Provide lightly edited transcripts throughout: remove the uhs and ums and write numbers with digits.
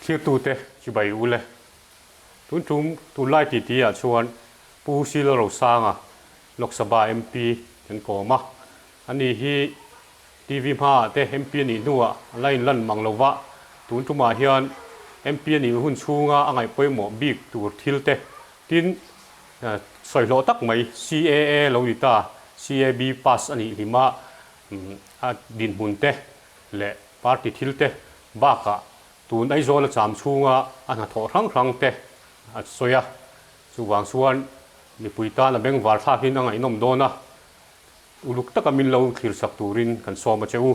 thir tu te chi bai u le tu lai ti a chuan pu sil ro sanga Lok Sabha MP kan ko ma ani hi TV ma te MP ni nuwa lain lan manglowa tun tuma hian MP ni hun chunga angai poimo big tur thil te tin soi lo tak mai CAA lo ni ta CAB pass ani hima a din mun te le party thil te ba ka tun ai zo la cham chunga ana tho rang te a soya chu wang suan ni puita na beng war tha hin angai nom dona uluk taka min lo khir sak turin kan so ma cheu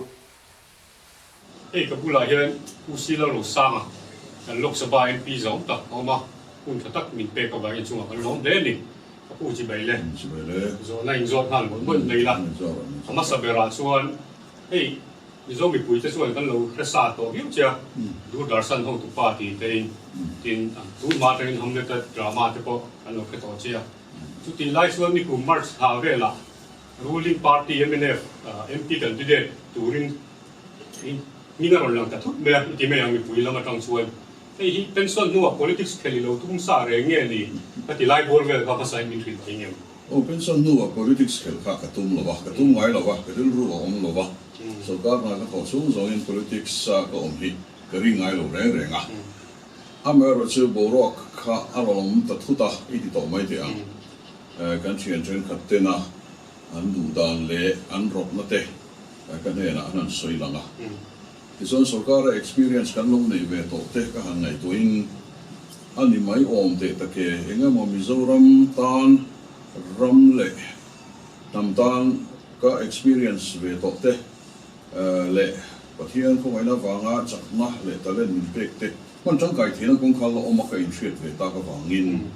ei ka bula hian usila lo sama kan Lok Sabha MP zo ta oma kun tak min pe ka ba in chunga kan lom de ni ka pu chi bai le zo na in zo han bon nei la ama sabera chuan ei ni zo mi puita chuan kan lo resa to hiu cha du darsan hong tu pa ti te tin tu ma te hom le ta drama te po kan lo ke to chia chu tin lai chuan ni ku march ha ve la ruling party MNF MP candidate turin mina ron lang ta thut me ti me ang mi pui lama tang chuan ei hi pension nuwa politics kheli lo tum sa re nge ni ka ti lai bor vel ka pasai min thil thingem o pension nuwa politics khel kha ka tum lo wa ka tum ngai lo wa ka dil ru om lo wa so ka na ka ko sung zo in politics sa ka om hi ka ri ngai lo re re nga amero chu borok kha alom ta thuta i ti to mai ti ang kan chien chen khat te na an du dan le an rop na te kan ne na an soi langa ti son sarkar experience kan long nei ve to te ka han ngai to in ani mai om te ta ke enga mo Mizoram tan ram le tam tan ka experience ve to te le pathian ko mai na wanga chakna le talen min pek te kon chang kai thina kong khal lo oma ka in thret ve ta ka wangin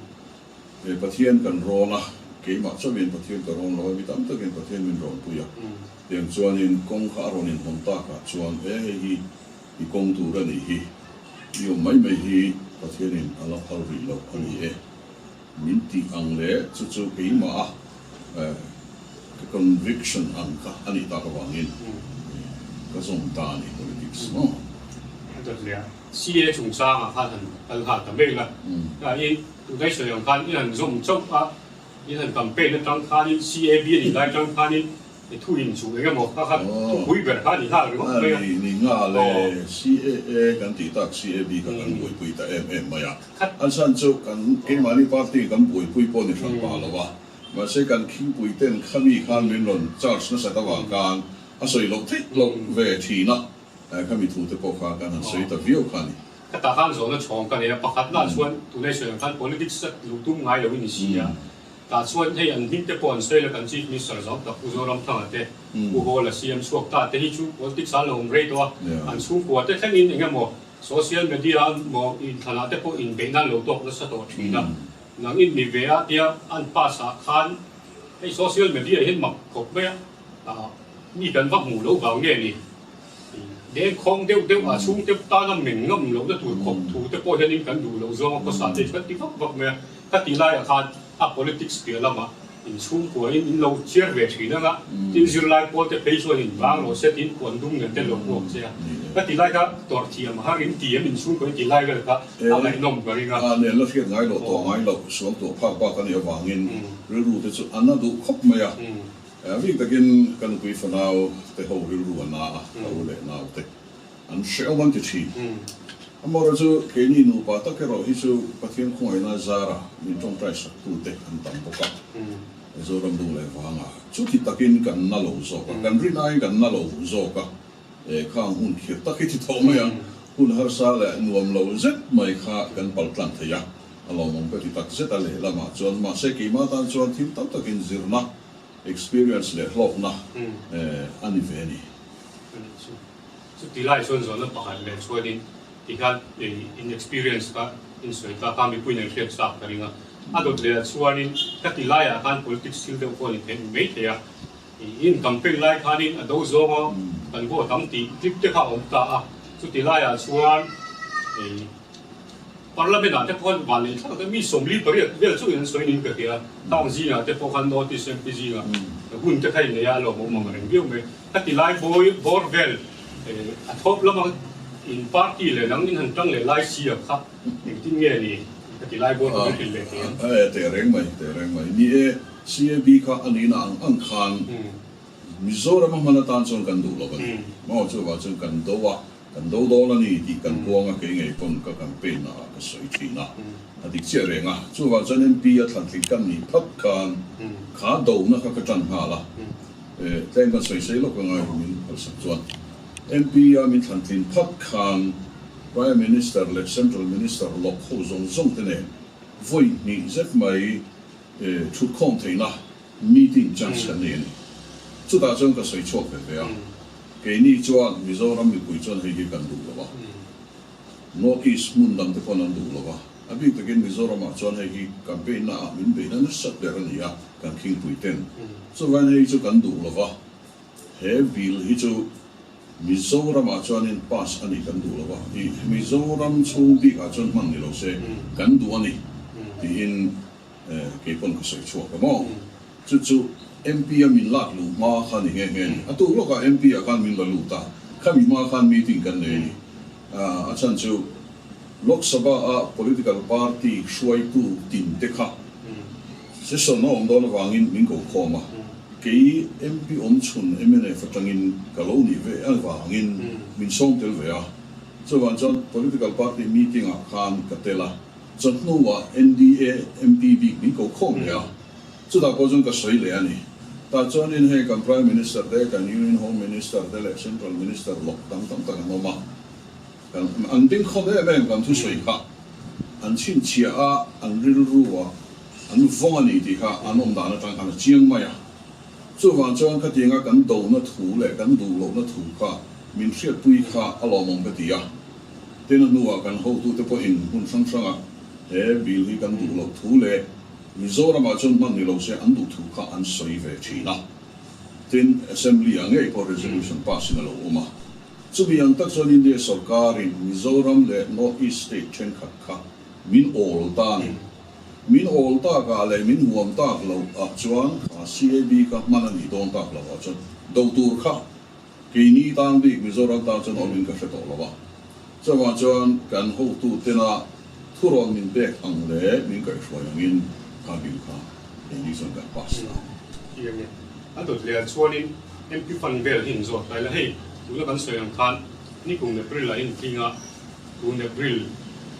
pathian kan rona ke ma chawin pathian ka ron lo mi tam ta gen pathian min ron puya tiang chuan in kong kha ron in hon ta ka chuan hi i kong tu ra ni hi yo mai hi pathian in ala phal ri lo ani min ti ang le chu ke ma conviction ang ka ani ta ka wangin ka song ta ni politics no ta le CA chung sa ma kha han al ha ta me la ka in tu dai so yang kan in an zum chok a in han campaign na tang kha ni CAB ni lai tang kha ni thu in chu ga mo kha kha hui ber kha ni ha ro ni nga le CAA kan ti tak CAB ka kan pui ta ma ya an san chu kan ke mani party kan pui po ni thang pa lo wa ma se kan king pui ten khami khan min lon charge na sa ta wa kan a soi lo thik lo ve thi na khami thu te po kha kan an soi ta view khan ni ka ta khan zo na chong kan ya pakhat na chuan tu nei so yang kan politics lu tum ngai lo ni si ya ta chuan hei an hing te pon sei la kan chief minister zo ta ku zo ram thang te ku ho la CM suak ta te hi chu politics an lo rei to an chu ko te thang in enga mo social media mo in thana te po in be nan lo tok na sa to thina nang in ni ve a tia an pa sa khan hei social media hin mak kop me mi kan vak mu lo gaw nge ni để không tiêu tiêu à xuống tiêu ta là mình ngâm lâu đã tuổi khóc thủ tiêu bao nhiêu cái đủ lâu do có sản để cái tí vấp vấp mẹ cái tí lại là khăn politics kia lắm mà in xuống của in lâu chia về thì đó ngã in dư lại bao nhiêu bây giờ in vang rồi sẽ tin quần đúng người tên lộc lộc xe cái tí lại cái tuổi thì mà hai in tiền in xuống cái tí lại cái anh lại nông cái cái nên là hiện ngay lộ xuống tổ phá ba cái này vang in rồi đủ thì anh nó đủ khóc mày à vì ta kiến kan quý phần nào te hậu hiu ruộng na hậu lệ nào te anh sẽ ông ti chi amma ra chu ke ni nu pa ta ke ro hi chu pathian khoi na zara min trong trai sak tu te an tam boka zo ram du le wanga chu ti takin kan na lo zo ka kan ri nai kan na lo zo ka khang hun khir ta ki ti tho mai ang hun har sa le nuam lo zet mai kha kan pal tlan thaya alo mong pe ti tak zet ale lama chuan ma se ki ma tan chuan thim tam takin zirna experience le hlok na ani veni so ti lai chuan zo na pakhat le chuan in kan in experience ka in soi ka mi pui nang khep sak ka ringa adot le chuan in ka ti lai a kan politics skill de ko ni pen me te ya in campaign lai khan in ado zo ma kan go tam ti tip te kha om ta a so ti lai a chuan parliament a te pon ban ni thak te mi somli pariat vel chu in soi nin ka tia tang ji na te po khan notice MPG ga hun te khai ne ya lo mo reng biu me ka ti lai bor vel a thop lama in party le nang in han tang le lai si a kha eng tin nge ni ti lai bo ko ti le ti te reng mai ni CAB kha ani na ang khan Mizoram mana tan chon kan du lo ba mo chu wa chu kan do la ni ti kan ko nga ke ngai pon ka campaign na ka soi thi na adik che re nga chu wa chen MP a than thlik kan ni phap kan kha do na ka tan ha la ten kan soi sei lo ka ngai min al sak chuan MP a min than thin phap kan Prime Minister le Central Minister lo kho zong te ne voi ni zet mai thu khom thei na meeting chang chan ne chu da chong ka soi chok ve a ke ni chuan Mizoram mi pui chuan hei kan du lo ba North East mun dam te pon an du lo ba abi te gen Mizoram a chuan hei campaign na min be na sat der ni a kan king pui ten so van hei chu kan du lo ba he bil hi chu Mizoram a chuan in pass ani kan du lo ba i Mizoram chung bi ka chuan man ni lo se kan du ani ti in ke pon ka soi chok ka mo chu MP a min lak lu ma khan nge nge atu lo ka MP a kan min la lu ta khami ma khan meeting kan ne a chan chu Lok Sabha a political party shuai tu tin te kha se so no om don wangin min ko khoma ke MP om chun MNA fatangin kaloni ve al wangin min song tel ve a so wan chon political party meeting a khan katela chon no wa NDA MPB min ko khom ya chu da ko jong ka soi le ani ta chuan in hei kan Prime Minister te kan Union Home Minister te le Central Minister lok tam no ma kan an ding kho de ben kan thu soi kha an chin chia a an ril ruwa an vong ani ti kha an om da na tang kan chiang ma ya chu wan chuan kha tinga kan do na thu le kan du lo na thu kha min hriat pui kha a lo mong ka ti a ten nuwa kan ho tu te po in hun sang a he bil hi kan du lo thu le Mizoram a chon man ni lo se an du thu kha an soi ve China tin assembly angai po resolution pass na lo uma chu bi ang tak chon India sarkar in Mizoram le North East state chen kha min all ta ka le min huam ta lo a chuan CAB ka man ni don ta lo a chon do tur kha ke ni tang bi Mizoram ta chon omin ka hreto lo ba chawa chuan kan ho tu tena thuron min bek ang le min kai hroyangin ka bil ka ni son ka pas na yang ni atu le chuanin MP fan bel hin zo lai la hei tu la kan soyang khan ni kung ne pril la in tinga tu ne pril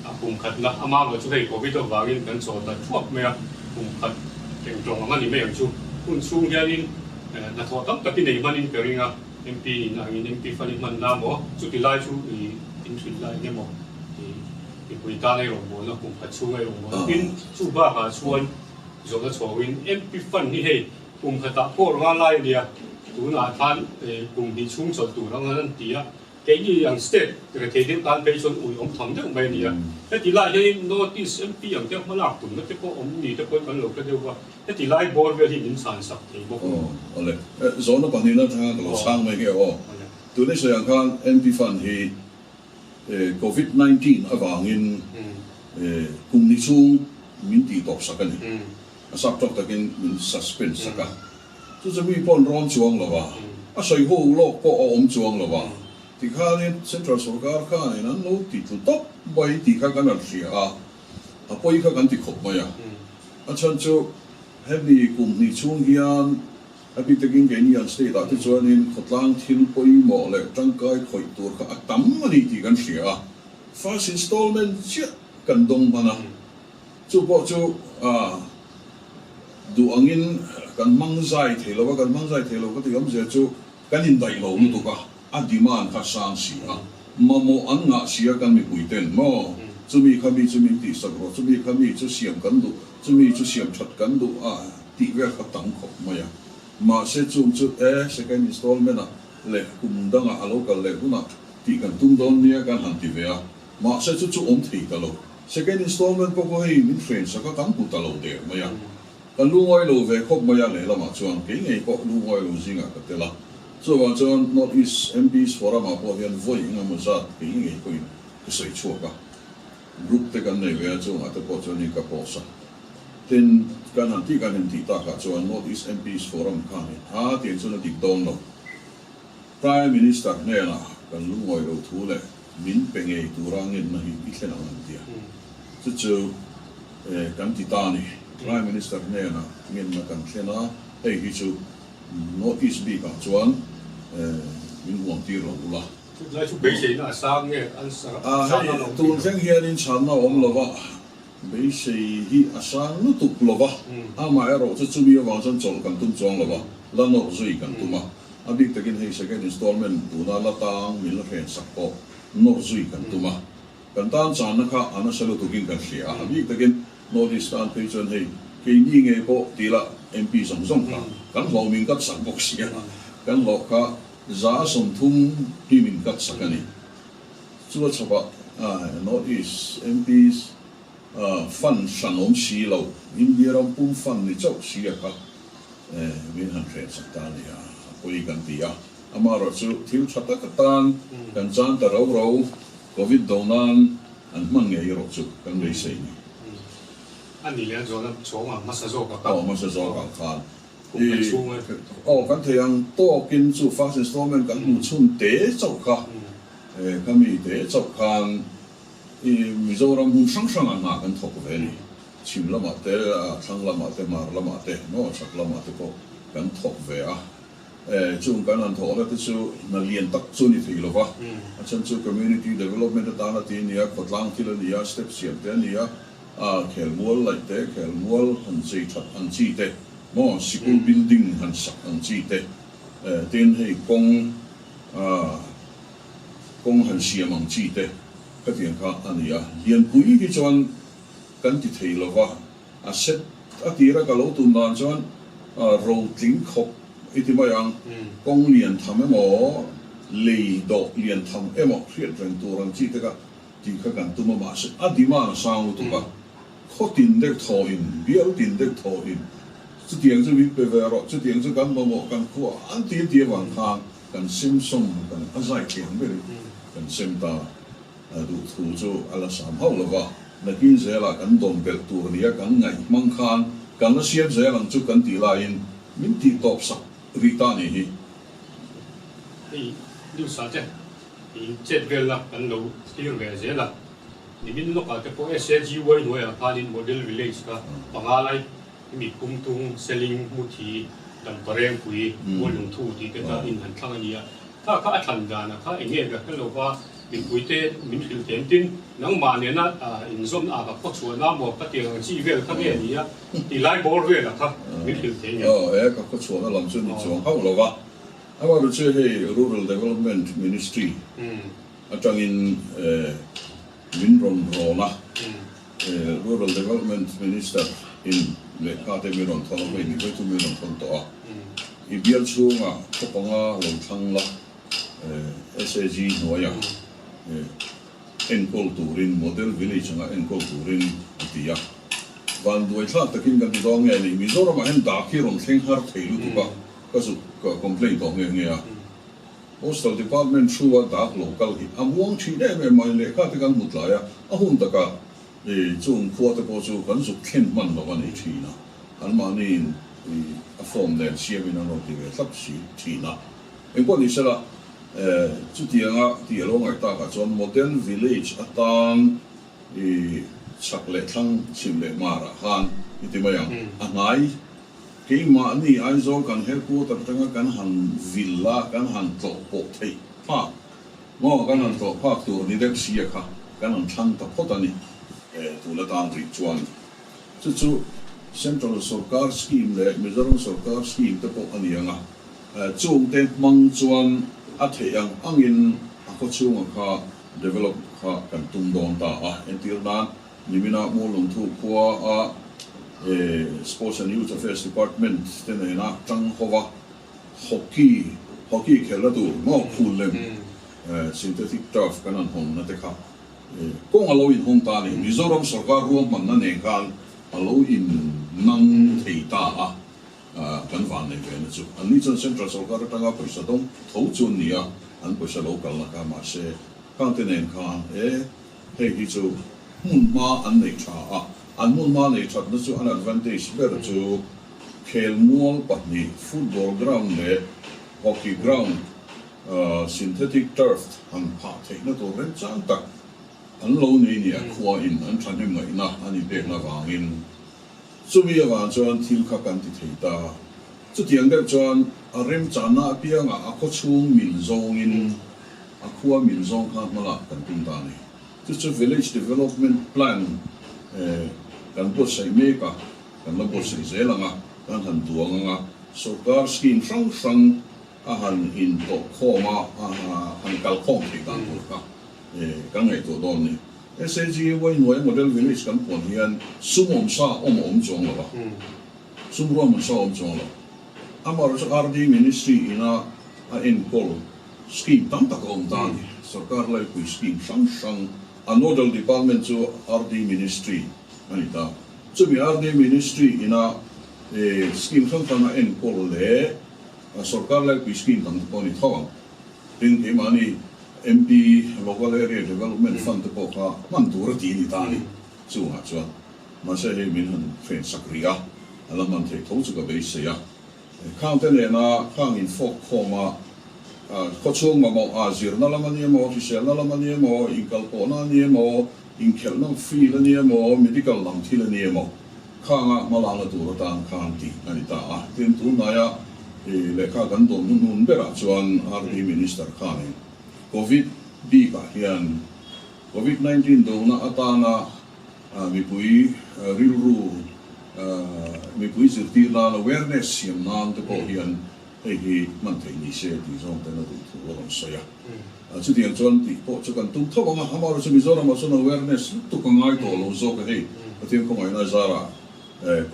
a kum khat na ama lo chu hei covid wangin kan so ta thuak me a kum khat keng tong ma ni me yang chu kun chung hianin na tho tam taki nei manin peringa MP na in MP fan man na mo chu ti lai chu i in thui lai ne mo i pui ta nei rong mo na kum khat chu ngai rong mo in chu ba ha chuan zo na chawin MP fan ni hei kum khata ko ra lai dia tu na than kum ni chung chot tu rang an tia ke ni yang state ke te din kan pe chon ui om tham de mai ni a he ti lai hei notice MP yang te ma lak tum na te ko om ni te ko kan lo ka de wa he ti lai bor ve hi in san sak te bo ole zo na pan ni na tha lo sang mai ke tu ne so yang kan MP fan hi COVID-19 awangin kum ni chung min ti top sakani asap tok takin min suspense saka chu chami pon ron chuang lo ba a soi ho lo ko om chuang lo ba ti kha ni central sarkar kha ni nan no ti tu top bai ti kha kan ria a poi kha kan ti khop ma ya a chan chu heavy kum ni chung hian abi takin ge ni an state a ti chuan in khotlang thil poi mo le tangkai khoi tur kha tam ani ti kan ria first installment chia kan dong bana chu po chu du angin kan mangzai thelo ka ti gam je chu kan in dai lo tu ka a demand kha sang si a mamo an nga sia kan mi puiten mo chumi khami ti sakro chumi khami chu siam kan du chumi chu siam that kan du a ti ver kha tang khop maya ma se chu second installment a le kum danga a local le huna ti kan tung don nia kan han ti ve a ma se chu om thei ta lo second installment ko hei min friends ka kan pu ta lo de maya kan lu ngoi lo ve khop maya le la ma chuan ke ngei ko lu ngoi lo zinga ka te la so wa chuan North East MPs forum a po hian voi inga mo za ke ngei ko in ka sei chua ka group te kan nei ve chuan ate po chuan ni ka po sa ten kan han ti ta ka chuan North East MPs forum ka ni ha ti chuan dik dong lo Prime Minister ne na kan lu ngoi lo thu le min penge turangin na hi itlen ang dia chu kan titani prime minister ne na ngin na kan thlena ei hi chu north east bi ka chuan min huang ti ro ula lai chu bei sei na sang nge an sa tu theng hian in chan na om lova bei sei hi asang nu tuk lova ama ero chu chu bi wa chan chol kan tum chong lova la no zui kan tuma abik takin hei second installment tuna la tang mil ren sakpo no zui kan tuma kan tan chan na kha ana salo tukin kan hlia abik takin notice tan pe chon hei ke ni nge ko tila mp song song ka kan lo min kat sak box sia kan lo ka za som thum hi min kat sakani chu chapa notice mps fan sanom si lo india ram pum fan ni chau sia ka min han threat saktalia poi kan tia amaro chu thil chata katan kan chan ta ro ro covid donan an mang nge ro chu kan lei sei ni an ni le zo na chong ma sa zo ka ma sa zo ka khan chung kan theyang to kin chu fast installment kan mu chun te chau ka kami te chau khan mizoram hun sang sang nga kan thok ve ni chim lama te thang lama te mar lama te no chak lama te ko kan thok ve a chung kan an thok la te chu na lien tak chu ni thei lova chan chu community development ta na ti nia kotlang thil nia step siam te nia khel mual lai te khel mual han sei that an chi te mo school building han sak an chi te ten hei kong han siam ang chi te ka tiang kha ania lian pui ki chuan kan ti thei lova a set a tira ka lo tun dan chuan ro tling khop iti mayang kong lian tham emo lei do lian tham emo hriat reng tur ang chi te ka ti kha kan tuma ma se adima sang tu ka kho tin dek tho in bial tin dek tho in chu tiang chu vi pe vero chu tiang chu kan mo kan khu an ti wang khang kan sim som kan azai tiang be kan sim ta du thu chu ala sam ho lova na kin zela kan dom bel tur nia kan ngai mang khan kan la siam zelang chu kan ti la in min ti top sak rita ni hi lưu sa te jet vel la kan lo skill ve zela ni min lo ka te po SG wai no ya panin model village ka pangalai mi kum tung selling muthi dan pareng pui wolung thu ti te ka in han thang ania ka athan dana ka enge ga kan lo ba min pui te min hil ten tin nang ma ne na in zom a ka pho chuan na mo ka te chi vel ka ne nia ti lai bor ve la ka min hil te nia ka pho chuan lam chu ni chuang ho lo wa awa ru che he rural development ministry atang in min ron ro na rural development minister in le ka te mi ron thon ve ni ve tu mi ron thon to I bial chunga ko panga lo thang la SAG noya enkol turin model village nga enkol turin tia van doi thla takin kan dong nge ni mizoram hen da ki ron thleng har theilu tu ba ka su ka complaint to nge nge a postal department through da local hi amwang thi de me mai le ka te kan mutla ya a hun ta ka chung khuwa te po chu kan su khen man lo wa ni thina an ma ni a form den siam in an ti ve thap si thina en ko ni sala chu tianga ti lo ngai ta ka chon modern village atang chak le thang chim le mara han iti mayang angai ke ma ni ai zo kan headquarter tanga kan han villa kan han to po thei pa mo kan han to pa tu ni dek sia kha kan han thang ta potani tu la tang ri chuan chu central sarkar scheme le mizoram sarkar scheme te po anianga chung te mang chuan a theyang angin a ko chunga kha develop kha kan tum don ta entir dan nimina mo long thu kwa a sports and youth affairs department tenena tang hova hockey khelatu mo khulem synthetic turf kanan hom na te kha kong alo in hom ta ni mizoram sarkar ruam man na ne kan alo in nang theita kan van ne ve na chu an ni chon central sarkar tanga paisa dong tho chun nia an paisa local na ka ma se continent khan he hi chu mun ma an nei tha an mun ma nei that na chu an advantage ber chu khel mual patni football ground le hockey ground synthetic turf han pha thei na to ren chang tak an lo nei ni a khua in an than hem ngai na ani bek na wangin chumi awan chuan thil kha kan ti thei ta chu tiang deuh chuan a rem chana pianga a khaw chung min zong in a khua min zong kha mala kan tum ta ni chu village development plan kan bo sai me ka kan la bo sai zelanga kan han duanga sarkar scheme sang a han in to khoma a han kal khom thi kan bu ka kan ngai to don ni SAG wai noi model village kan pon hian sumom sa om chong lo ba sumrom sa om chong lo amar sa RD ministry ina a in kol scheme tam tak om ta ni sarkar lai ku scheme sang a nodal department chu RD ministry anita chu mi RD ministry ina scheme sang in kol le sarkar lai ku scheme tam ko ni thawang tin ke mani MP local area development fund po ka man tur ti ni ta ni chu ha chuan ma se he min han fen sakria ala man the tho chu ka be se ya count ne na khang in fok khoma ko chung ma mo azir na la mani mo official na la mani mo in kal po na ni mo in khel na fi la ni mo medical lam thi la ni mo khanga ma la la tur ta khang ti ani ta a tin tu na ya le kha kan don nun bera chuan RD minister khan COVID bi ka hian COVID-19 do na atana mi pui rilru mi pui zirti la awareness yam nan te ko hian hi man thei ni se ti zong te na tu ron soya chu tiang chuan ti po chu kan tum thawang a hamar chu mi zora ma chun awareness tu ka ngai to lo zo ka hei tiang ko ngai na zara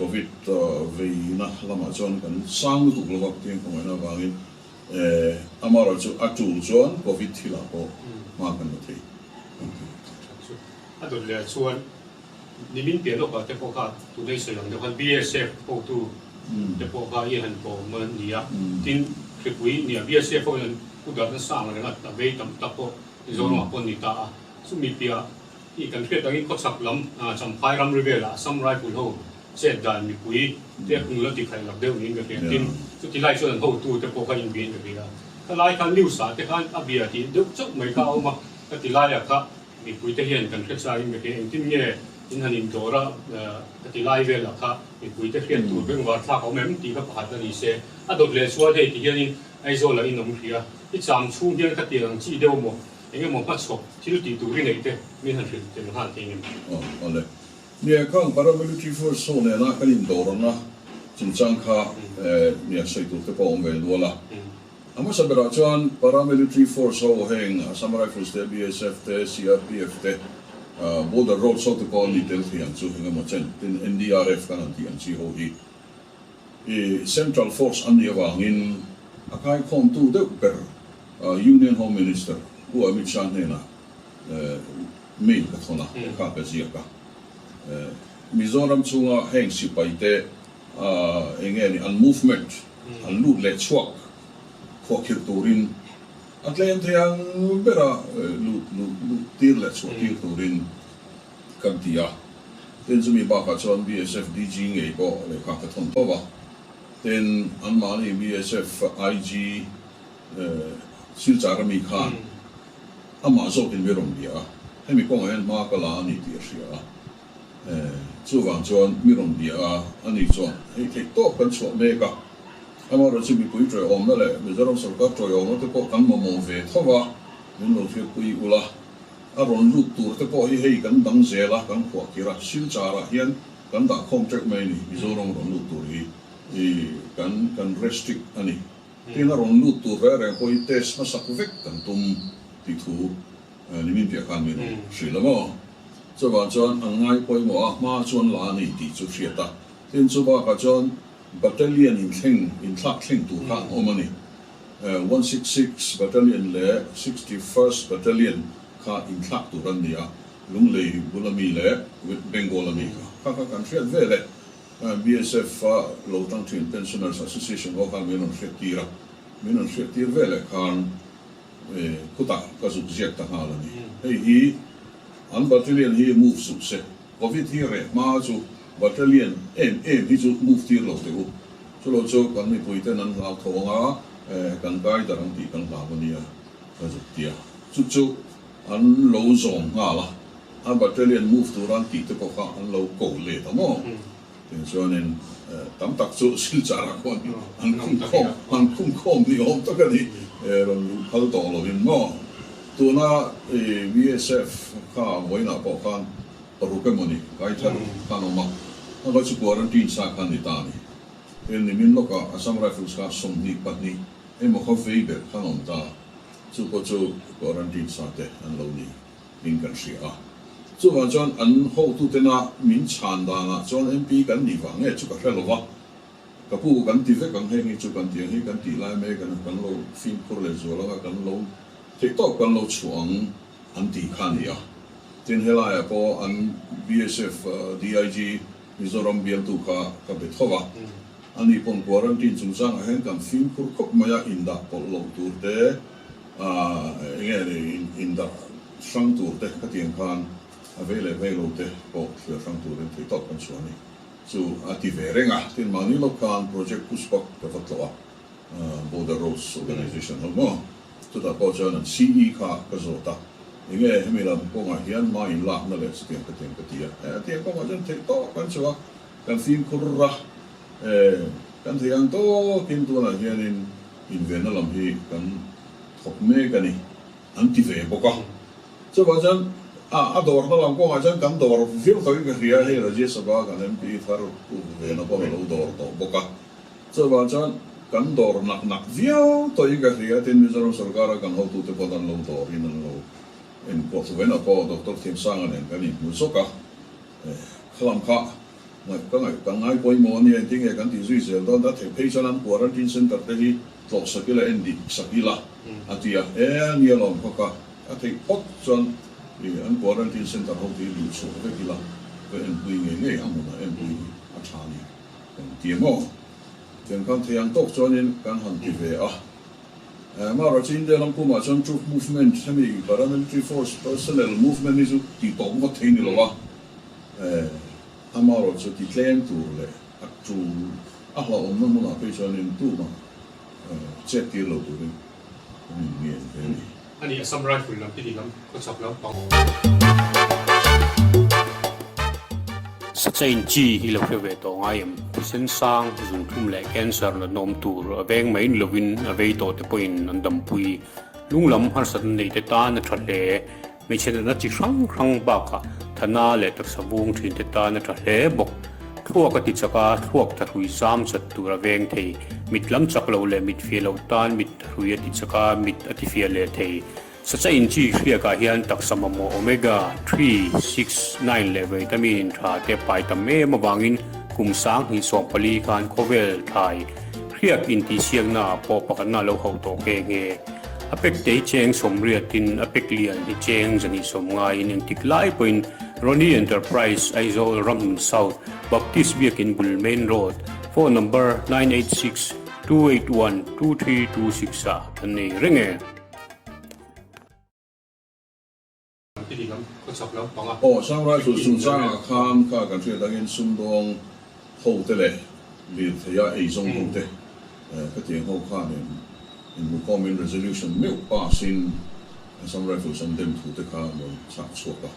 COVID ve na lama chuan kan sang tu lo ka tiang ko ngai na wangin amara chu atul chuan COVID thila ko ma kan thei a dul le chuan ni min pe lo ka te po ka tu nei se lang de kan BSF po tu te po ka i han po man nia tin ke pui ni BSF po yan ku da na sang la ta ve tam ta po zo ma po ni ta su mi pia i kan phe tang i ko chak lam cham phai ram rivela sam rai pu ho se dan mi pui te kung lo ti khai lak deu ni ga tin chu ti lai chuan ho tu te po ka in bin ga bila ka lai kan liu sa te kan abia ti deu chok mai ka ma ka ti lai ya ka mi pui te hian kan khet sa in ga ke tin nge in hanin dora ka ti lai ve la ka mi pui te hian tu beng war tha ko mem ti ka phat ni se a dot le suwa de ti hian in ai zo la in nom hia i cham chu hian ka ti lang chi deu mo enge mo pa chok thil ti tu ri nei te min han thil te han te ngem ole nia kang paramilitary force so ne na kanin dor na chin chang kha nia sei tu te po om ve lo la ama sabera chuan paramilitary force ho heng Assam Rifles te BSF te CRPF te border road so te ko ni tel thian chu hinga mo chen tin NDRF kan an ti an chi ho hi central force an ya wangin akai khom tu de per Union Home Minister u Amit Shah ne na mail ka thona ka ka zia ka Mizoram chunga heng sipai te engeni an movement an lut le chuak khokir turin atlen thiang bera lut tir le chuak tir turin kan tia ten zumi ba ka chon BSF DG ngei ko le ka ka thon to ba ten an mani BSF IG silchar mi khan ama zo in verom dia hemi ko en ma ka la ni ti sia chu wang chuan mi rom dia ani chuan hei thei to kan chuan me ka amara chu mi pui troi om na le Mizoram sarkar troi om te ko kan mo ve thowa min lo fe pui ula a ron lut tur te ko hi hei kan dang zela kan khwa kira sil chara hian kan da contract mai ni Mizoram ron lut tur hi kan restrict ani tin a ron lut tur re ko i test ma sak vek kan tum ti thu ni min pia kan mi no sri la mo chu ba chuan an ngai poi mo a ma chuan la ni ti chu hriata tin chu ba ka chuan battalion in thak thleng tu kha omani 166 battalion le 61st battalion kha in thak tu ran nia lunglei bulami le with bengolami kha kan hriat ve le BSF lo tang thin pensioners association ho kan menon hriat tir ve le khan kuta ka zu ziak ta halani hei hi an battalion hi move su se covid hi re ma chu battalion em hi chu move tir lo te u chu lo chu kan mi pui te nan la thonga กันไกด์แต่ลังตีกันหลาวันนี้ก็จุดเดียวจุดอันโลซองงาละอันบัตรเรียน move ตัวรันตีตัวก็ข้าอันโลโกเลยทั้งหมดถึงส่วนนั้นตั้มตักสุดสิลจาระคนอันคุ้มครองนี่ผมต้องกันนี่เราเขาต้องเราเห็นมั้งตัวน่ะVSF ข้าไว้หน้าปอกันรู้กันมั้งนี่ไกด์ท่านข้าน้องมาอันก็จะกวารันตีนสักกันนี่ตานี่เอ็นนี่มินลูกอ่ะAssam Riflesข้าส่งนี่ปัดนี่มันเขาเฟย์แบบข้าน้องตาจู่ก็จู่กวารันตีนสักเตอันเรานี่มินกันเสียจู่ว่าจนอันเขาตุเตน่ะมินชันดานะจนMP กันนี่ฟังเนี่ยจู่ก็แค่รู้ว่ากับผู้กันตีเฟกันให้นี่จู่กันตีให้กันตีไล่ไม่กันเราฟิล์มโปรเลสแล้วกันเราTikTok กันเราช่วงอันตีขันนี่ทีนี้เราพออัน BSF DIG มิโซรัมเบียนตุก้ากับเบทว่าอันนี้ผมควรตีนจุงจังเห็นกันฟิล์มคุกมาอยากอินดับพอลงตัวเด้เงี้ยอินดับช่างตัวเด้ก็เตียงคันเวลาเด้พอเชื่อช่างตัวเด้ TikTok กันช่วงนี้จู่อาทิเวรงที่มันนี่เราการโปรเจกต์พุชปักกับตัว Border Roads Organization หรือมั้งสุดท้ายพอเจอนั้น CE ค่ะก็โจทย์ยังไงให้มีลำพวกเฮียนมาอินลักนั่นแหละสเตียงกระเตียงกระเตียเตียงก็มาจนถึงโตกันชัวกันฟิล์มคุระกันเตียงโตกินตัวน่ะเฮียนอินเวนนั่นลำพีกันถกเมกันนี่อันที่เวบก็จะว่าจันดอร์นั่นลำก็มาจันกันดอร์ฟิลต์ก็เรียให้เราเจสบากันเอ็มพีฟารุเวนนั่นก็เราดอร์โตบก็จะว่าจันกันดอร์นักวิวตัวอีกเรียที่มิจฉาสุรการกันเขาตัวเตปดันเราดอร์อินนั่นเราเอ็นพอสเวนพอดรทีมสร้างอะไรกันนี่มุสกะขลังข้าไม่ก็ไงกันไงพอยมอนี่ทิ้งกันที่สุดเสียตอนนั้นที่เพย์ชันนั้นควรที่เซ็นเตอร์ที่ตกสกิลเอ็นดีสกิลละอันที่นี่ลองเขาก็อันที่พอจนอันควรที่เซ็นเตอร์เขาที่อยู่สุดสกิลละก็เอ็นปุยเงี้ยอันนั้นเอ็นปุยอัชานี่ที่มอถึงกันที่ยังตกจนกันหันที่เวอะมาเราจริงเดิมกูมาจนจุด movement ใช่ไหม paramilitary force personnel movement นี่จุดที่ตกมาที่นี่หรอวะมาเราจุดที่เคลมตัวเลยจุดเราอมน้ำมันไปจนนี่ตัวมาเจ็ดกิโลตัวนี้นี่อันนี้Assam Riflesลำที่ดีลำก็ชอบแล้วปองสัจจิจีฮิโลเฟเวตองไอเอ็มเส้นสร้างจุงทุ่มแหลกแคนเซอร์และนมตูร์เวงไม่ลวินเวโตเตปอินอันดัมปุยลุงลำฮันสันในเตตานทะเลไม่ใช่นัดจิครั้งบักธนาเลตักสบุงทินเตตานทะเลบกทั่วกติจักรทั่วทะลุยซ้ำสัตตุระเวงเทมิดลำจักรเราเลมิดเฟียลตานมิดทะลุยติจักรมิดอติเฟียเลเทสัจจิจีเรียกเฮียนตักสมโมโอเมก้า369เลเวตามินทราเตปายตัมเมมวางินกุมสังหิสองปลีการโคเวลไทยเรียกอินทิเซียงนาปอปกันนาโลหะโตเกเงอเป็กเตเจงสมเรียตินอเป็กเลียนที่เจงจันิสมงายนินติกไลปอินโรนี่เอ็นเตอร์ไพรส์ไอโซลรัมเซาท์บัพติสเบียกินบุลเมนโรดโฟนนัมเบอร์986-281-2326อันนี้เร่งที่ดีแล้วก็ชอบแล้วปองช่างไรสุดสุดสร้างข้ามข้ากันช่วยดังเงินสุ่มดองโฮเทลเลยเรียนที่ยาเอซงโฮเทลก็เตียงเขาข้าเนี่ยin the common resolution ไม่ป้าสินช่างไรสุดสมเด็จถูกแต่ข้าเราสักสวดก็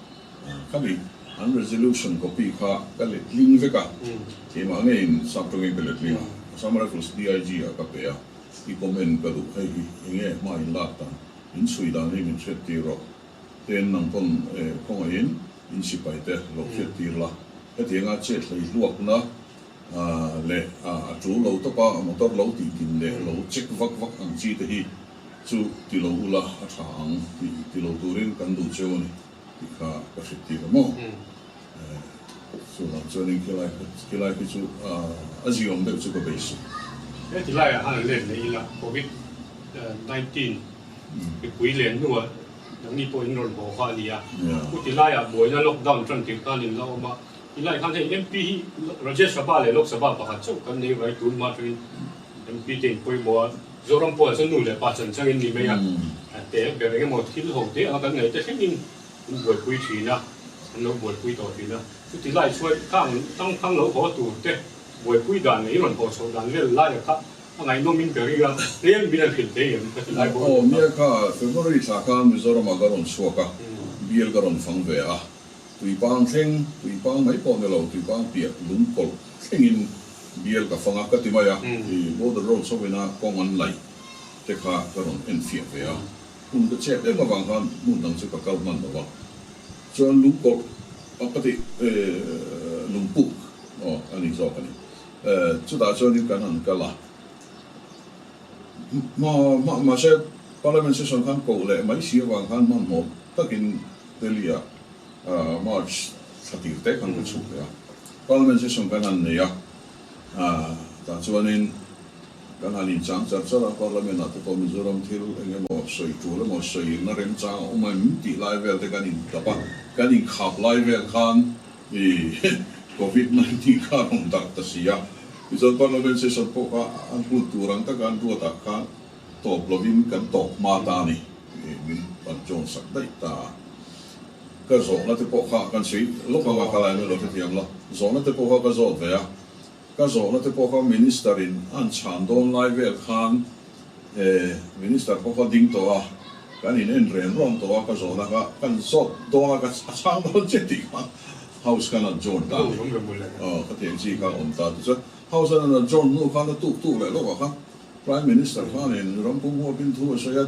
ข้ามีอัน resolution ก็ปีข้าก็เลยลิงก์ไปกันที่มาเนี่ยสับตรงนี้เป็นลิงก์ช่างไรสุด DIG ก็เปียอีกคอมเมนต์ก็ดูให้ยังไงมาอินลาตันอินสุยดานนี่มันเช็ดตีรอเต็นนังต้นคงเห็นอินสิไปเตะหลอกเช็ดตีละก็ที่งาเช็ดเลยลวกนะเลยจูเราต้องป้ามอเตอร์เราตีกินเลยเราเช็ควักอันจีเตะจูที่เราอุละทางที่เราตัวเรื่องกันดูเจ้านี่ที่ข้าก็เช็ดตีละมั้งส่วนเราเจ้านี่คืออะไรคือจูอาชีพของเด็กจูก็เบสิที่ไรฮันเล่นในละโควิด19ไปคุยเรียนด้วยอย่างนี้พออินโดนบอกว่าเนี่ยผู้ที่ไล่บ่อยนะล็อกดาวน์จนถึงตอนนี้เรามาที่ไล่ขั้นที่ MP รัฐสภาเลยล็อกสภาประกาศจุกันในไว้ตุนมาถึง MP เต็มไปหมดจอรัมพอสนุนเลยปัจจัยช่างอินดีไหมอ่ะแต่แบบนี้หมดที่เราเดี๋ยวเอากันไงแต่ที่นี่บ่อยคุยทีนะเราบ่อยคุยต่อทีนะผู้ที่ไล่ช่วยข้างเราขอตัวเด้บ่อยคุยด่านนี้มันพอสด่านเรื่องไล่ครับ ngày nó mình cái cái riêng mình là thịt đấy lại oh mia ka February sa ka Mizoram agaron suaka biel garon phang ve a tui pang theng tui pang mai po ne lo tui pang pia lung kol thengin biel ka phanga ka timaya I border road so wena kong an lai te kha garon en fia ve a un ka che de ma wang han mun dang chu ka kal man lo wa chuan lung kol apati lung pu ani zo ka ni chu da chuan ni kan an ka la mà sẽ Parliament session kan ko le mai sia wang kan man mo takin delia March satir te kan chu ya Parliament session kan an ne ya ta chuanin kan halin chang cha cha Parliament na to Mizoram thil enge mo soi tu le mo soi na rem cha o mai ti lai vel te kan in tapa kan in khap lai vel khan COVID-19 ka ong tak ta sia Isang Parliament session po ka ang kulturang tagaan ruota ka top lovin kan top mata ni min panjong sakdai ta ka zo na te po ka kan si lo ka wa kala no lo te tiam lo zo na te po ka zo ve ya ka zo na te po ka ministerin an chan don lai vel khan minister po ka ding to a kan in en ren rom to ka zo na ka kan zo do na ka chang don che ti ka house kan an jon ta ka tiang si ka om ta tu House and John no kind of two like Prime Minister Khan in Rampung bin to say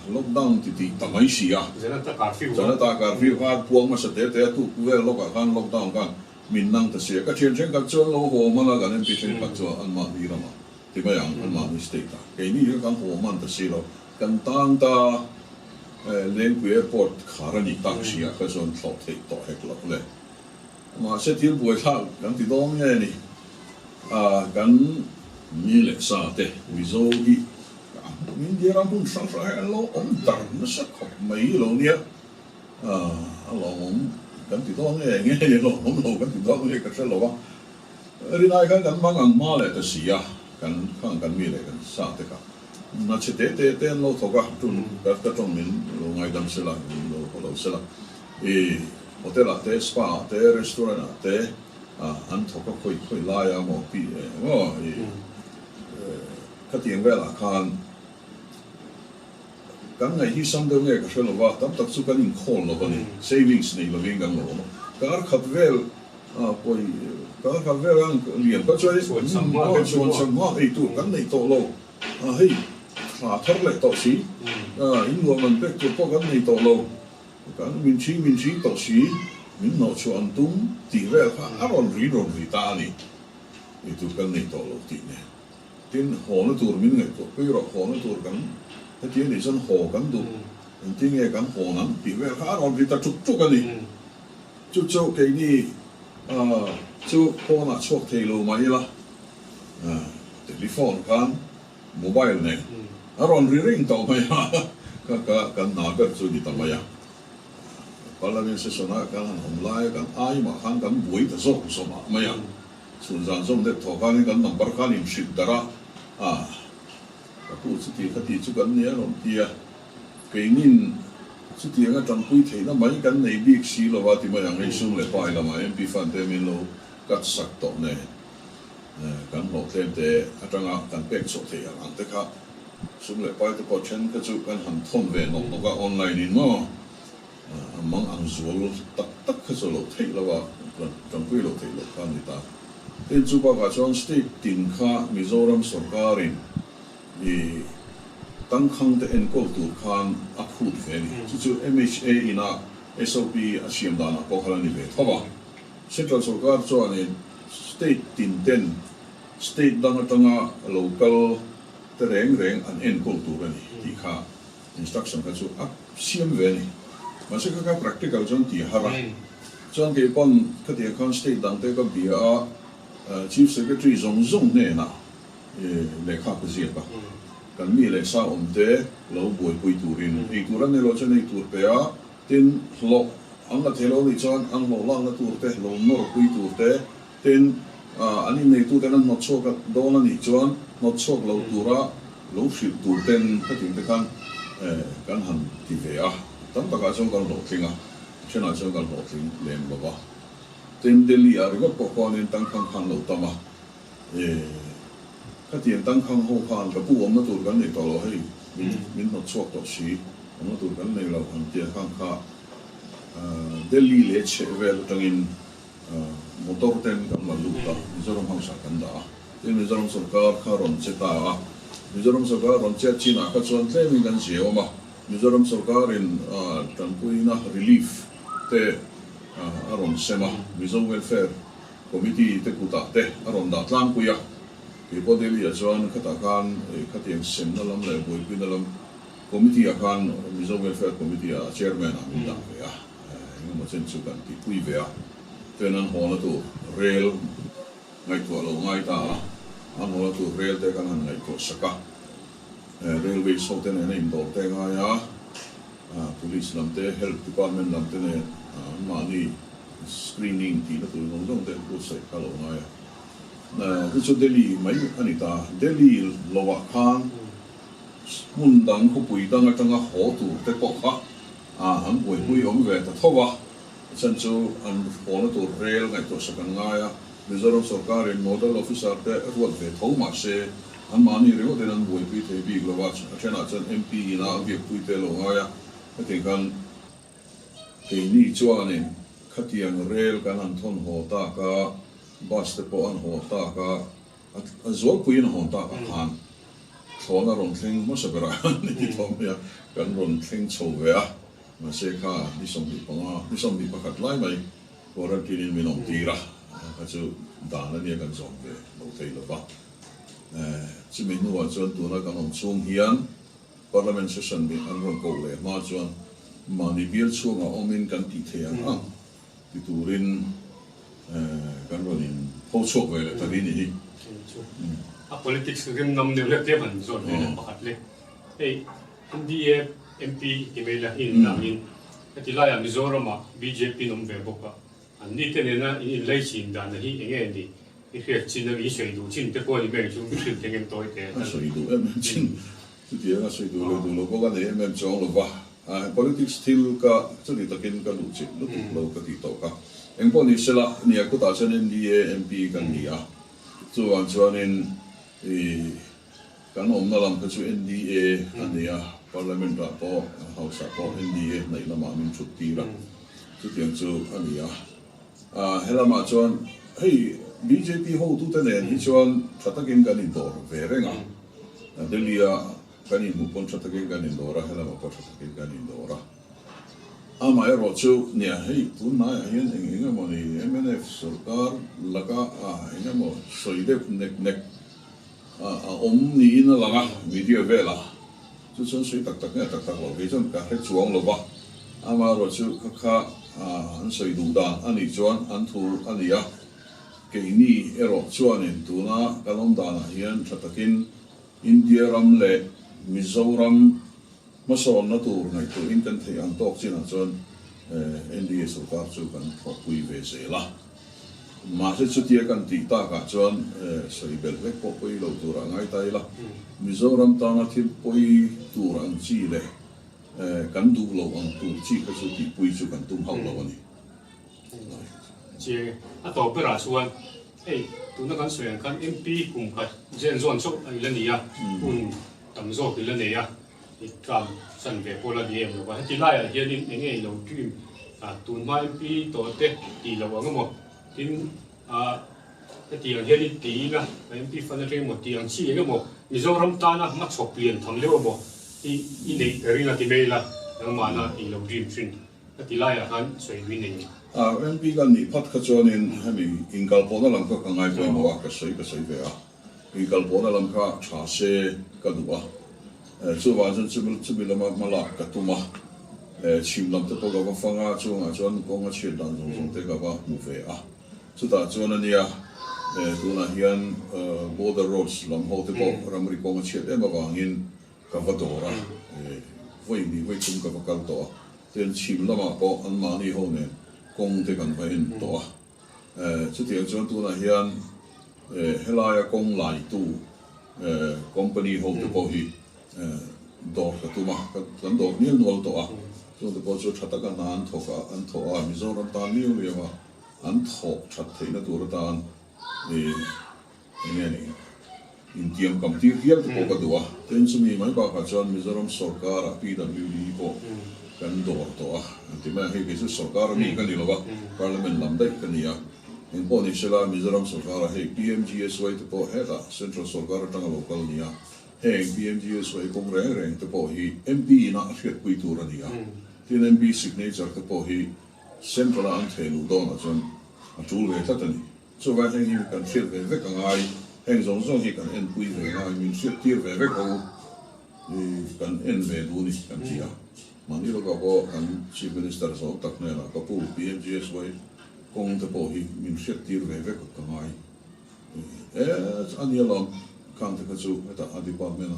lockdown to the Tamaisia. Zanata Garfield had Puang was a dead there to well lockdown kan Minang to say a change got so low Malagan and Pitching Pato and Madirama. Tibayang and Mani State. Kani you can home on the zero. Cantanta Lake Airport Karani Taxia has on top take to heckle. Ma sẽ thiếu buổi thảo gắn thì đó nghe này gắn như lệ sa tệ ví dụ đi mình đi ra cũng sáng sáng lâu ổn tặng nó sẽ học mấy lâu nhé lâu ổn gắn thì đó nghe gì lâu ổn lâu gắn thì đó nghe cái sẽ lâu á đi này gắn mang ăn ma lại cái gì à gắn mi lại gắn sa tệ cả nó sẽ tệ lâu thôi cả chung cái trong mình lâu ngày đâm sẽ là lâu sẽ là hotel te spa te restaurant te an thoka khoi la ya mo pi ka tiang vela khan kan ngai hi sam de nge ka shelo wa tam tak su kan in khol lo bani savings nei lo ving gang lo kar khat vel poi kar khat vel ang lian ka choi suan sam ma ei tu kan nei to lo hei thar le to si in lo man pek tu po kan nei to lo kan min chi to si min no chuan tum ti vel kha aron ri ta ni itu kan nei to lo ti ne tin ho na tur min ngai to pe ro ho na tur kan ta ti ni san ho kan du tin nge kan ho nan ti vel kha aron ri ta chuk kan ni chu ke ni chu ho na chok thei lo mai la telephone kan mobile ne aron ring to mai ka kan na ka chu ni ta mai Parliament session kan hom lai kan ai ma kan bui ta zo so ma maya sun zan zom de tho kan number kan im ship dara ka tu ti chu kan ne ron tia ke nin chu ti nga tang pui thei na mai kan nei big si lo wa ti ma yang nei sum le pai la ma mp fan te min lo kat sak to ne kan lo tlem te atanga kan pek so the ya ang te kha sum le pai te po chen ka chu kan han thon ve no ka online in mo mang ang zuol tak ka zo lo thei la wa tang pui lo thei lo kan ni ta tin chu ba ka chon state tin kha Mizoram sarkarin i tang khang te en ko tu khan a khut ve ni chu MHA ina SOP a siam dana ko khala ni ve thoba central sarkar chuan in state tin ten state tanga local te reng an en ko tu ni ti kha instruction ka chu a siam ve ni masih kakak practical John ti hara John ke pon ketika kan state dang te ka bia chief secretary zong ne na lekha ka zia ka kan mi le sa te lo boi turin I turan ne lo chen I tur pe a tin lo ang na thelo ni chon ang lo lang na tur te lo nor pui tur te tin ani nei tu ten not so ka do na ni chon not so lo tura lo ship tur ten ka tin te kan han ti ve a tam taka chong kan lo thinga chena chong kan lo thing lem bawa ten deli a ri ko ko nen tang khang lo tama ก็เตียนตั้งข้างห้องผ่านกับผู้อมมาตูกันในต่อเราให้มินหดชวกต่อชีอมมาตูกันในเราทำเตียนข้างข้าเดลีเลชเวลตั้งอินมอเตอร์เต็นกันมาลุกต่อมิจฉาห้องสักกันด่าที่มิจฉาสุกาข้ารอนเจตามิจฉาสุการอนเจจีน่าก็ชวนเต้มีกันเสียวมามิจฉาสุการินตั้งปุยนะ relief เตอารอนเซมามิจฉา welfare committee เตกุตาเตอารอนดัดล้างปุยที่พอเดลีอาจารย์ขัดการขัดยังเซ็นนั่นลำเลยบุยพินั่นลำ committee อาการมิจฉา welfare committee chairman มินดังเวียยังมาเซ็นสุกันที่ปุยเวียเตนั้นหัวละตัว rail ไงตัวเราไงตาอันหัวละตัว rail เตกันไงตัวสักrailway ส่งเตนั้นอินโดเตงไงpolice ลำเต health department ลำเตเนี่ยมานี่ screening ที่นั่นตัวน้องเตพูดใส่ข้าวไงคือชุดเดลีไม่อันนี้ตาเดลีโลวะคานมุนดังเขาปุยดังตั้งหัวตัวแต่ปกฮะอันปุยอมเวททว่าฉันจะอันหัวตัวเรลไงตัวสักง่ายมิจฉาสุการินโมเดลออฟฟิศอาร์เตอร์รวดเวทเขามาเสียอันมานี่เรื่องเดนันปุยเทบีกลว่าเช่นอาจารย์ MP นะเวียปุยเตลงง่ายก็ถึงกันเฮนี่จวนนี่ขัดยังเรลกันอันทนหัวตากาบัสเตปอันหัวตากาจวบปุยนหัวตากาหันสอนอารมณ์ทิ้งไม่ใช่เปล่านี่ทำเนี่ยกันรอนทิ้งโชว์เวียมาเสกาดิสมบีปังดิสมบีปักขัดไล่ไหมพอเรากินมินอมตีระก็จะด่าแล้วเนี่ยกันสองเวียเราเทลบ้าจิมินัวจนตัวนักการเมืองช่วงเฮียน Parliament session มีอันรวมกูเลยมาจนมาในเบียร์ช่วงเอามินกันตีเทียงติดตัวรินกันวันนี้โพสต์ไว้เลยตอนนี้นี่politics เรื่องนำเนื้อเรื่องมันส่วนนี้ประคัดเลยNDA MP ที่ไม่ละอินนามินที่ไล่มิโซรามา BJP นำเวบกอันนี้ที่เนี่ยนะอินไล่ชินดานนี่เองนี่ที่เรียกชินแล้วมี水ดูชินแต่พอนี่แม่งช่วงชินเองตัวเอง水ดูชินที่เดียวกัน水ดูเลยดูเราก็กันเนี่ยแม่งจองหรือว่าpolitics ที่ลูกก็จะติดตะกินกันลูกจิลูกเราก็ติดต่อกันเอ็งพอนี่เสละเนี่ยก็ตัดเส้น NDA MP กันนี่ส่วนนี้กันอมนั่นแหละก็ช่วย NDA อันนี้Parliament ละพอ House พอ NDA ในละมามินชุดตีละชุดยังจู่อันนี้เฮละมาจวนเฮ้ย BJP เขาตู้เต้นเนี่ยจวนชัตกินกันอินโดเวเรงเดลีกันอินมุปนชัตกินกันอินโดระเฮละมาพอชัตกินกันอินโดระมาเอรอจู่เนี่ยเฮ้ยตุนนายเห็นเองมันนี่ MNF สุรการละก็เองมันสวยเด็กเน็กอมนี่นั่นละนะมีเดียเวล่ะ就纯粹特เนี่ย特เรา其中隔喺裝咯噃，嘛落就卡อัน水路單，อันนี้裝อันทูอันนี้幾年一落裝年度啦，咁樣單啊，依家出得見อินเดียรัมเล่มิโซรัมมาสอนนะตัวไงตัวอินกันที่อันตอกจีน่ะจนอินเดียสุการจูกันพอคุยเวเสละมาเสร็จสุดที่กันตีตากจนสวยเบลเล็กพอคุยเราตัวร่างไงตายละมิโซรัมตานาที่คุยตัวร่างจีเลยกันดูเราอันตัวจีก็สุดที่คุยจูกันตุ้มเฮาเราวันนี้เจ้าต่อไปราส่วนตัวนักการเมืองกัน MP กลุ่มกันเจนส่วนชกอะไรนี่คุณตั้งโซ่คือเรื่องนี้อีกการสันเวพอละเดียมหรือว่าที่ไล่เฮียนี่เองเราทีมตัวมา MP ตัวเตะตีเราว่าก็หมดทีมที่อย่างเฮียนี่ตีนะ MP ฟันเรื่องหมดที่อย่างชี้ก็หมดมิโซรัมตานะมัดชกเปลี่ยนทำเร็วหมดที่อินเดียรีน่าที่เมล่ะแล้วมานะอีเราทีมชินที่ไล่กันสวยวินเอง MP กันนี่พัดขจรนินให้มีอิงกัลโปนั่นลำก็กังไงตัวมาว่าก็สวยก็สวยไปอิงกัลโปนั่นลำก็ชาเซ่ก็ดูส่วนวันจันทร์จะมีลำมาลากตุมาชิมลำตะโกก็ฟังจวงจวนกงเชียดันจงเตก็ว่ามูเฟ่สุดท้ายจวนนั่นเนี่ยตัวนั้นเฮียนborder roads ลำหัวตะโกรำริกงเชียมาว่าหินกับวัดโตระวันนี้วันจุ่มกับกัลโตเดินชิมลำมาก็อันมานี่ห้องเนี่ยกงเตกันไปเห็นตัวสุดท้ายจวนตัวนั้นเฮียนเฮลายกงไหลตู้company ห้องตะโกฮีดอกกตัวมากันดอกนี้นวลตัวส่วนตัวพอจะชัดกันอันทอกอันทอมิโซรัมตานี้เรียกว่าอันทอกชัดที่นั่นตัวตานนี่นี่ in tiam kam tir hial te ko dua ten sumi mai ba ka chuan Mizoram sarkar PWD ko kan dor to a ti ma he ke su sarkar ni kan ni lo ba parliament lam dai kan ni a in po ni sela Mizoram sarkar he PMGSY te po he ka central sarkar tang local ni a he PMGSY kong reng te po hi MP na hriat pui tur ani a tin MP signature te po hi central an thelu do na chuan a tul ve tlatani so va heng hi kan hriat ve ve ka ngai heng zong zong hi kan en pui ve ngai min hriat tir ve ve ko kan en ve du ni kan tia mani lo ka po kan chief minister so tak ne la ka pu PMGSY kong te po hi min hriat tir ve ve ka ngai an yelom kang te ka chu eta a department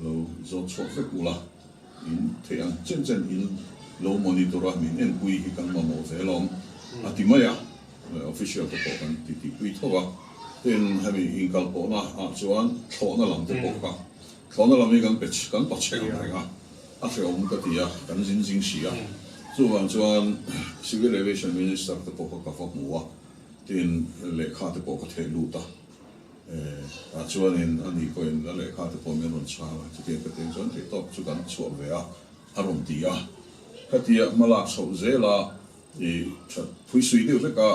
lo zo chok ve kula in te ang chen chen in lo monitora min en pui hi kan ma mo ve lom atimaya official te po kan ti pui thowa ten hemi in kal po na a chuan thona lam te po ka thona lam hi kan pech kan pa che ga nga a se om ka tia kan jin jing sia chuan civil aviation minister te po ka fa muwa ten le kha te po ka the lu ta a chuan in ani ko in le kha te po men on cha ti te ka ten chuan te top chu kan chuan ve a arom tia ka tia malak so zela i phui sui de ka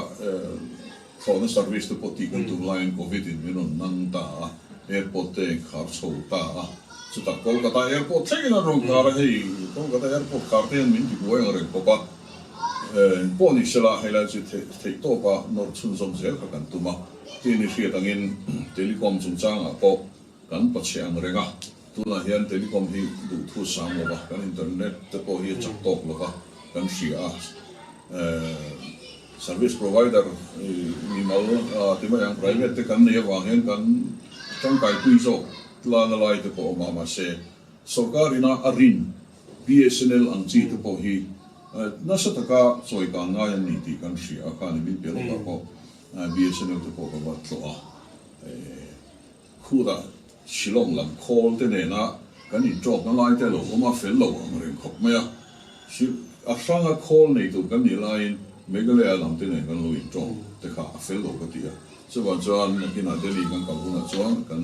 thona service te po ti kan tu line covid in men on nang ta airport te khar so ta chu ta Kolkata airport thegin a rong kar hei Kolkata airport kar te min ti boy ngare ko pa po ni sela hela chu te to pa nor chun som zel ka kan tu ma ti ni hriat angin telecom chung chang a po kan pa che ang renga tu na hian telecom hi du thu sang lo ba kan internet te po hi chak tok lo ba kan hria service provider ni mal ti ma yang private te kan ne wa hen kan tang kai pui zo la na lai te po ma se sarkarina arin BSNL ang chi te po hi nasa taka soi ka nga yan ni ti kan hria ka ni min pero ka po BSNL te po ka ba tlo a khuda Shillong lam call te ne na kan in drop na lai te lo ma fel lo ang ren khop me a a sanga call nei tu kan ni line Meghalaya lam te ne kan lo in drop te kha a fel lo ka ti a so ba chuan na kina Delhi kan ka huna chuan kan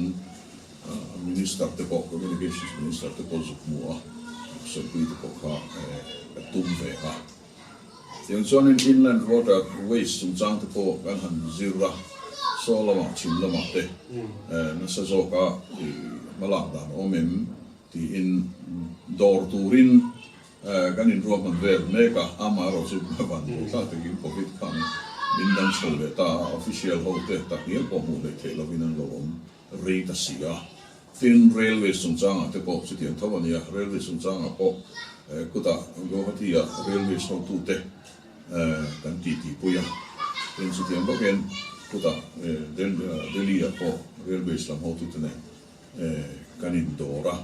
minister te po communications minister te po zuk mu a so pui te po kha tum ve ha yang chuan in inland waterways chung chang te po kan han zira so lama chim lama te na sa zo ka malak dan omem ti in dor turin kan in ruam man ver meka amaro chu ban ta te gi covid kan min dan sol ve ta official hote ta hi po mu le the lo vinan lo om re ta sia tin railway chung chang te po chu tiang thawania railway chung chang po kuta go hatia railway so tu te kan ti puya tin chu tiang bo ken kuta Delhi po railway slam ho tu tene kanin dora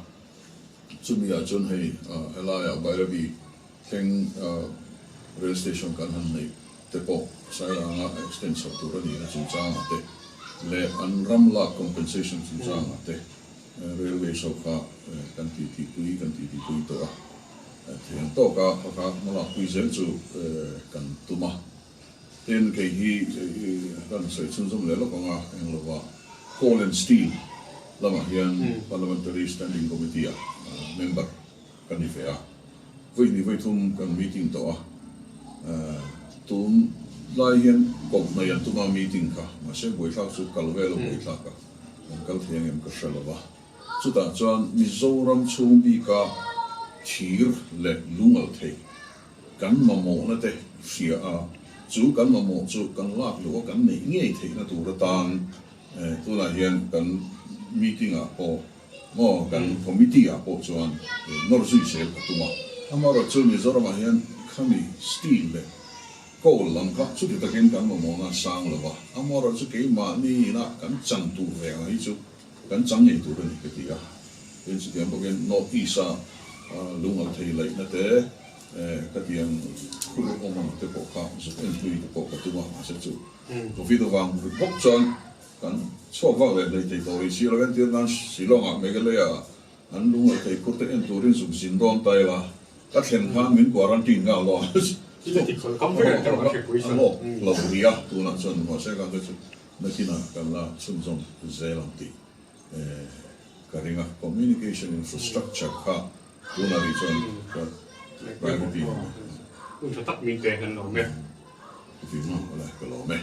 chumi a chun hei helaya bairabi theng rail station kan han nei te po sairanga extension tu rani na chung chang te le an ramla compensation chung chang te railway so ka kan ti pui to a thian to ka mala pui zel chu kan tuma ten ke hi kan sai chun zum le lo nga eng lo wa coal and steel lama hian parliamentary standing committee member kan ni fe a voi thum kan meeting to a tum lai hian kop na yan tuma meeting ka ma se boi thak chu kalvelo boi thak ka kal thiang em ka shalova chuta chuan Mizoram chumbi ka thir le lungal thei kan mamo na te hria a chu kan mamo chu kan lak lo kan nei ngei thei na tur tan tu la hian kan meeting a po mo kan committee a po chuan nor zui sel ka tuma amaro chu Mizoram a hian khami steel le coal lam ka chu ti takin kan mamo na sang lo wa amaro chu ke ma ni na kan chang tu ve ai chu kan chang nei tu ni ke ti a pen chu tiam bogen no isa lungal thei lai na te ka tiam khulu omang te po ka zu en tui te po ka tu ma se chu ko vi do wang bok chon kan so va le dei te to i si lo gan tian nan si lo nga Meghalaya an lungal thei ko te en turin zum sin don tai la ka thlen khang min quarantine nga lo Identical company ka ma ke pui sa lo ria tu na chon mo se ka chu na kina kan la chun zong zealand ti karinga communication infrastructure kha tuna ri chon private un cho tak min te kan lo me vi ma wala ka lo me